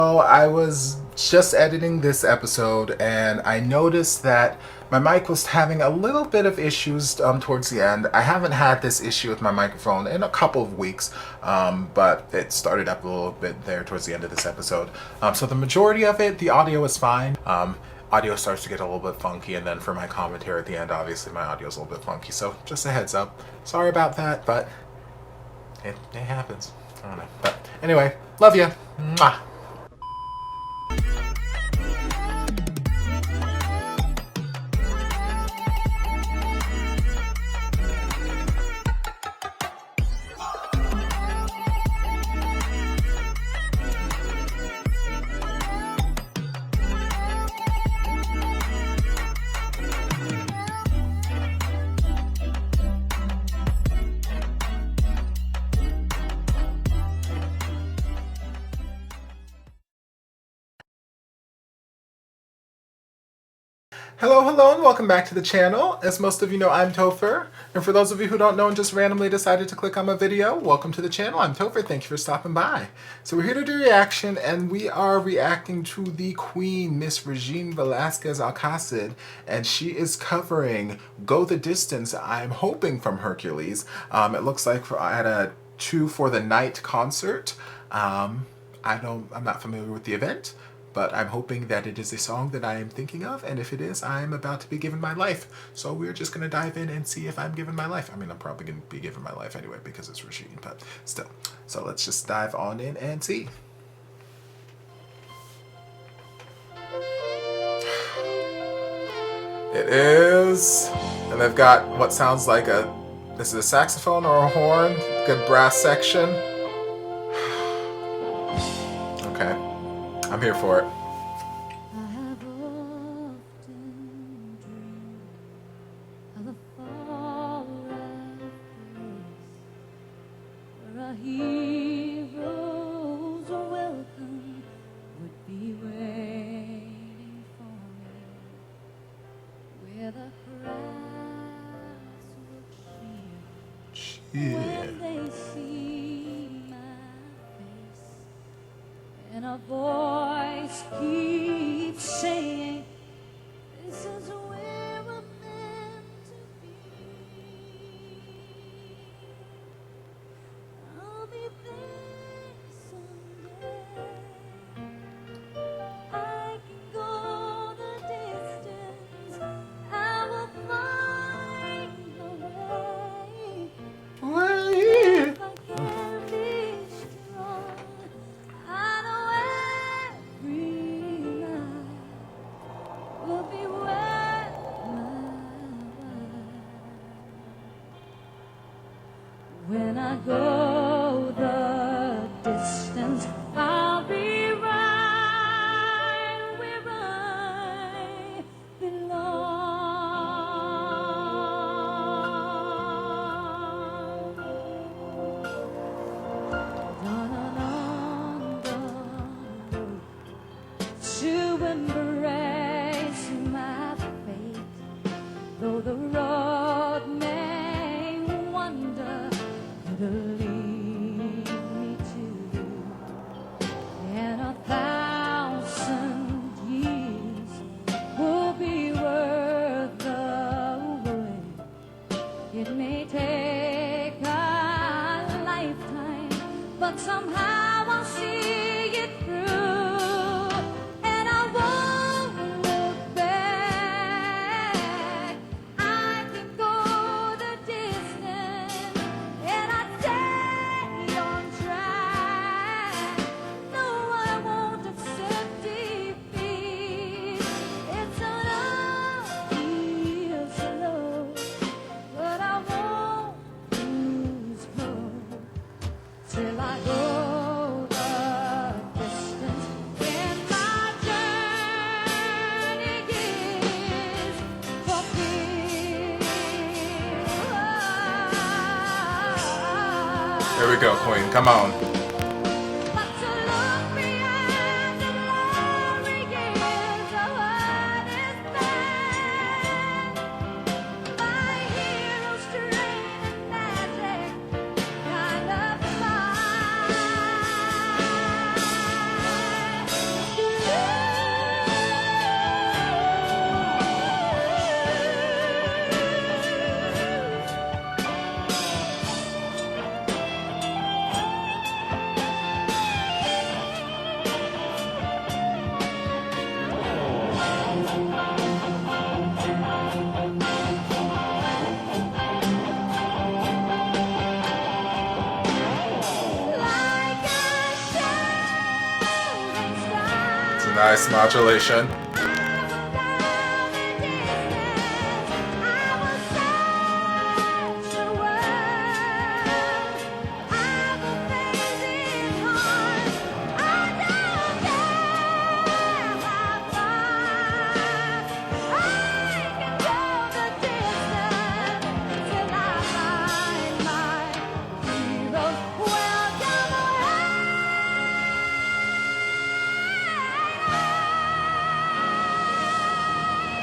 So I was just editing this episode and I noticed that my mic was having a little bit of issues towards the end. I haven't had this issue with my microphone in a couple of weeks, but it started up a little bit there towards the end of this episode. So the majority of it, the audio is fine. Audio starts to get a little bit funky, and then for my commentary at the end, obviously my audio is a little bit funky. So just a heads up. Sorry about that, but it happens. I don't know. But anyway, love ya. Mwah. Hello, and welcome back to the channel. As most of you know, I'm Topher. And for those of you who don't know and just randomly decided to click on my video, welcome to the channel. I'm Topher. Thank you for stopping by. So we're here to do a reaction, and we are reacting to the Queen, Miss Regine Velasquez Alcacid, and she is covering Go the Distance, I'm hoping, from Hercules. It looks like at a 2 for the Night concert. I'm not familiar with the event, but I'm hoping that it is a song that I am thinking of, and if it is, I'm about to be given my life. So we're just going to dive in and see if I'm given my life. I mean, I'm probably going to be given my life anyway because it's Regine, but still. So let's just dive on in and see. It is, and they've got what sounds like this is a saxophone or a horn, good brass section. Okay. I'm here for it. I have often dreamed of a far place where our heroes welcome would be waiting for me, where the crowds would cheer when they see my face. And a voice keeps saying, this is where we're meant to be. I'll be there someday. I can go the distance. I will find the way. If I can be strong, I know every night will be worth my while. When I go the distance, I'll be right where I belong. Down on the road to embrace my fate, though the road may wander, it'll lead me to you, and 1,000 years will be worth the wait. It may take a lifetime, but somehow I'll see it through, and I won't look back. I can go the distance, and I stay on track. No, I won't accept defeat. It's an uphill slow, but I won't lose hope till I go the distance. And my journey is fulfilled. There we go, Queen. Come on. But to look beyond the glory is a hardest thing. My hero's strength and magic kind of fire. Nice modulation.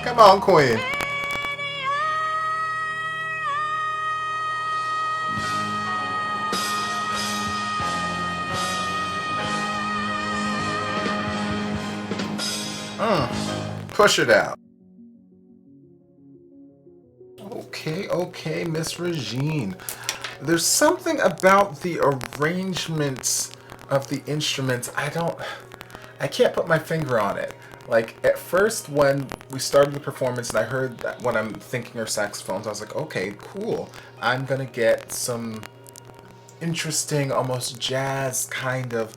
Come on, Queen. Push it out. Okay, Miss Regine. There's something about the arrangements of the instruments. I can't put my finger on it. Like, at first, when we started the performance and I heard that when I'm thinking of saxophones, I was like, okay, cool. I'm gonna get some interesting, almost jazz kind of,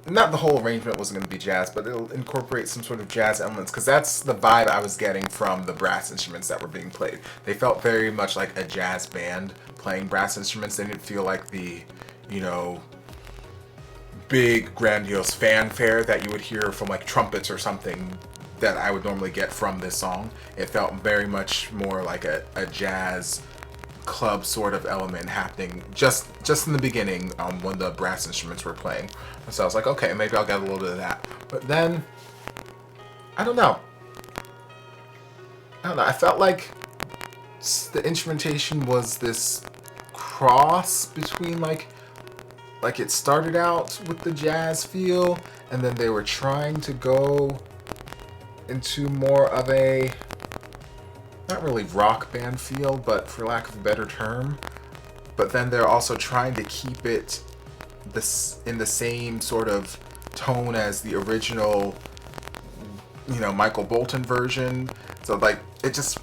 not the whole arrangement wasn't going to be jazz, but it'll incorporate some sort of jazz elements, because that's the vibe I was getting from the brass instruments that were being played. They felt very much like a jazz band playing brass instruments. They didn't feel like the, you know, big grandiose fanfare that you would hear from like trumpets or something that I would normally get from this song. It felt very much more like a jazz club sort of element happening just in the beginning when the brass instruments were playing. So I was like, okay, maybe I'll get a little bit of that. But then, I don't know. I felt like the instrumentation was this cross between like it started out with the jazz feel, and then they were trying to go into more of a, not really rock band feel, but for lack of a better term. But then they're also trying to keep it in the same sort of tone as the original, you know, Michael Bolton version. So like, it just,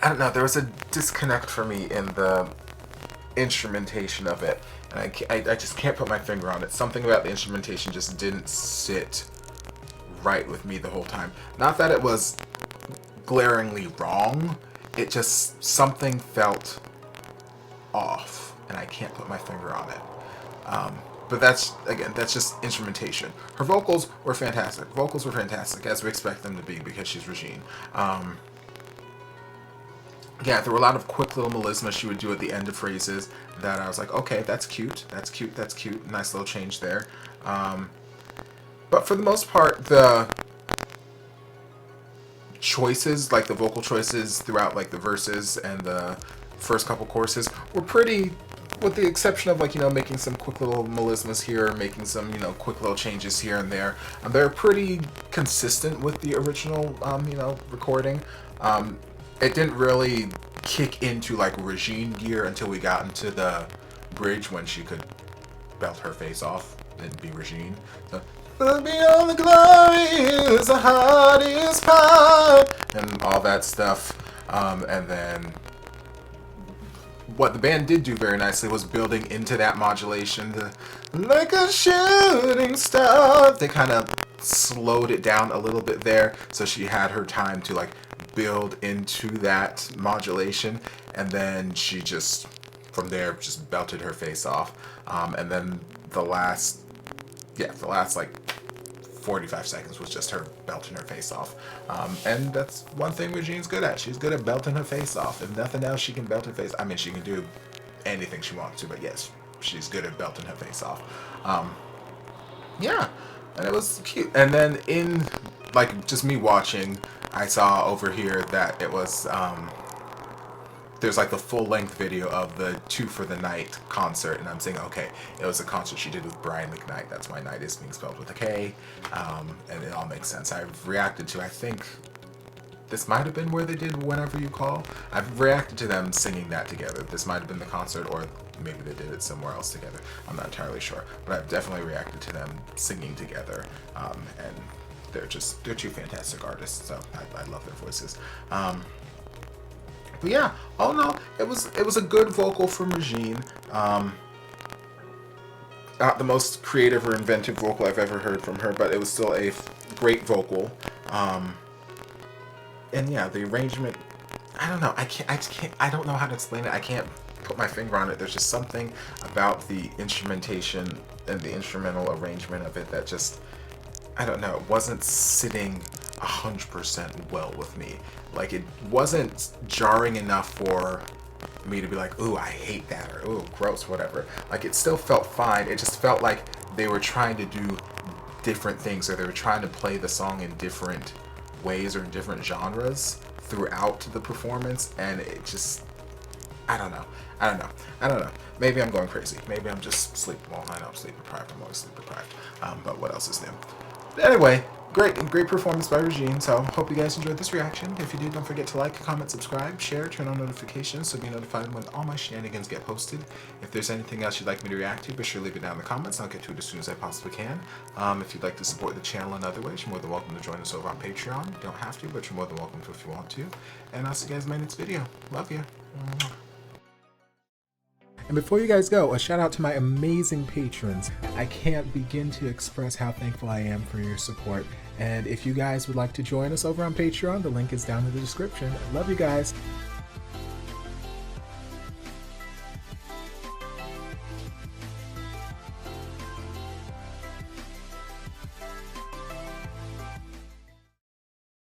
I don't know, there was a disconnect for me in the instrumentation of it. And I just can't put my finger on it. Something about the instrumentation just didn't sit right with me the whole time. Not that it was glaringly wrong, it just, something felt off, and I can't put my finger on it. But that's just instrumentation. Her vocals were fantastic. Vocals were fantastic, as we expect them to be, because she's Regine. Yeah, there were a lot of quick little melisma she would do at the end of phrases that I was like, okay, that's cute, that's cute, that's cute. Nice little change there. But for the most part, the choices, like the vocal choices throughout like the verses and the first couple choruses, were pretty, with the exception of like, you know, making some quick little melismas here, making some, you know, quick little changes here and there. They're pretty consistent with the original, you know, recording. It didn't really kick into like Regine gear until we got into the bridge when she could belt her face off and be Regine. So, beyond the glory is the hottest part, and all that stuff. And then what the band did do very nicely was building into that modulation, like a shooting star. They kind of slowed it down a little bit there, so she had her time to like build into that modulation, and then she just, from there, just belted her face off. And then the last like 45 seconds was just her belting her face off. And that's one thing Regine's good at. She's good at belting her face off. If nothing else, she can belt her face. I mean, she can do anything she wants to, but yes, she's good at belting her face off. Yeah, and it was cute. And then in, like, just me watching, I saw over here that it was, there's like the full-length video of the Two for the Night concert, and I'm saying, okay, it was a concert she did with Brian McKnight. That's why Knight is being spelled with a K, and it all makes sense. I've reacted to, I think, this might have been where they did Whenever You Call. I've reacted to them singing that together. This might have been the concert, or maybe they did it somewhere else together. I'm not entirely sure, but I've definitely reacted to them singing together, and they're two fantastic artists, so I love their voices. But yeah, all in all, it was a good vocal from Regine. not the most creative or inventive vocal I've ever heard from her, but it was still a great vocal. And yeah, the arrangement, I don't know. I don't know how to explain it. I can't put my finger on it. There's just something about the instrumentation and the instrumental arrangement of it that just, I don't know, it wasn't sitting 100% well with me. Like, it wasn't jarring enough for me to be like, ooh, I hate that, or ooh, gross, whatever. Like, it still felt fine. It just felt like they were trying to do different things, or they were trying to play the song in different ways or in different genres throughout the performance, and it just, I don't know. Maybe I'm going crazy. Maybe I'm just sleeping. Well, I know I'm sleep deprived. I'm always sleep deprived. But what else is new? Anyway, great performance by Regine. So hope you guys enjoyed this reaction. If you did, don't forget to like, comment, subscribe, share, turn on notifications so be notified when all my shenanigans get posted. If there's anything else you'd like me to react to, be sure to leave it down in the comments. I'll get to it as soon as I possibly can. If you'd like to support the channel in other ways, you're more than welcome to join us over on Patreon. You don't have to, but you're more than welcome to if you want to. And I'll see you guys in my next video. Love you. And before you guys go, a shout out to my amazing patrons. I can't begin to express how thankful I am for your support. And if you guys would like to join us over on Patreon, the link is down in the description. Love you guys.